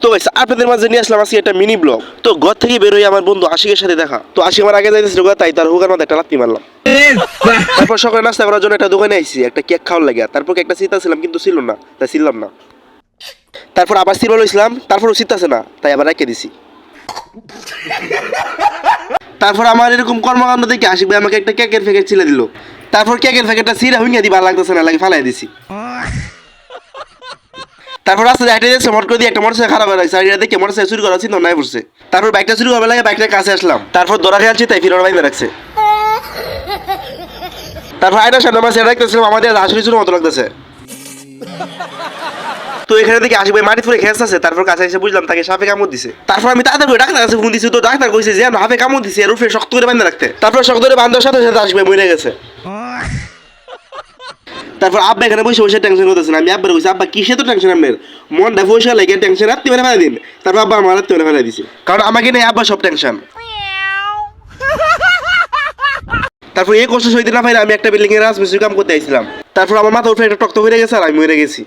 তো গাইস আপনাদের মাঝে নিয়ে আসলাম আজকে একটা মিনি ব্লগ। তো ঘর থেকে বের হয়ে আমার বন্ধু আশিকের সাথে দেখা। তো আশিক আমার আগে যাইতেছিল তাই তার হুগার মাথায় একটা লাথি মারলাম। তারপর সকালে নাস্তা করার জন্য একটা দোকানে আইছি একটা কেক খাওয়ার লাগে। তারপর একটা চিন্তা ছিলাম কিন্তু ছিল না, তাই ছিলাম না। তারপর আবার সিল লইছিলাম, তারপরও চিন্তাছে না, তাই আবার রেখে দিছি। তারপর আমার এরকম কর্মকাণ্ড দেখে আশিক ভাই আমাকে একটা কেকের প্যাকেট ছিলে দিল। তারপর কেকের প্যাকেটটা ছিঁড়া হুইঙ্গা দিবা লাগতেছে না, লাগে ফালাই দিছি। তারপর রাস্তায় হাইটে যাচ্ছে মোটর দিয়ে একটা মোটরসাইকেল খারাপ হয়ে গেছে, আর এটা দেখে মোটরসাইকেল চুরি করার চিন্তা নাই পড়ছে। তারপর বাইকটা চুরি করবে লাগে বাইকটার কাছে আসলাম, তারপর ধরা খেয়ালছি তাই ফিরে বাইরে রাখছে। তারপর আইটার সামনে আমার সেটা দেখতেছিলাম আমাদের হাসুরি চুরির মতো লাগতেছে। তো এখানে দেখে আশিক ভাই মাটি ফুলে খেয়ে আছে। তারপর কাছে এসে বুঝলাম তাকে সাপে কামড় দিছে। তারপর আমি তাড়াতাড়ি করে ডাক্তার কাছে ফোন দিছি। তো ডাক্তার কইছে যে হাফে কামড় দিছে, এর উপরে শক্ত করে বাঁধা রাখতে। তারপর শক্ত করে বাঁধার সাথে সাথে আশিক ভাই মরে গেছে। তারপর আব্বা এখানে বসে বসে টেনশন করতেছেন। আমি আব্বার বলছি আব্বা কিসে তো টেনশন আপনার, মনটা পয়সা লাগে টেনশন রাত্রি মেরে ফেলে দিন। তারপর আব্বা আমার রাত্রি মেরে ফেলে দিছে, কারণ আমাকে নেই আব্বা সব টেনশন। তারপর এই কষ্ট সইতে না পাইলে আমি একটা বিল্ডিং এর রাজমিস্ত্রি কাম করতে আইছিলাম। তারপর আমার মাথা উঠে একটা টক্ত হয়ে গেছে আর আমি মরে গেছি।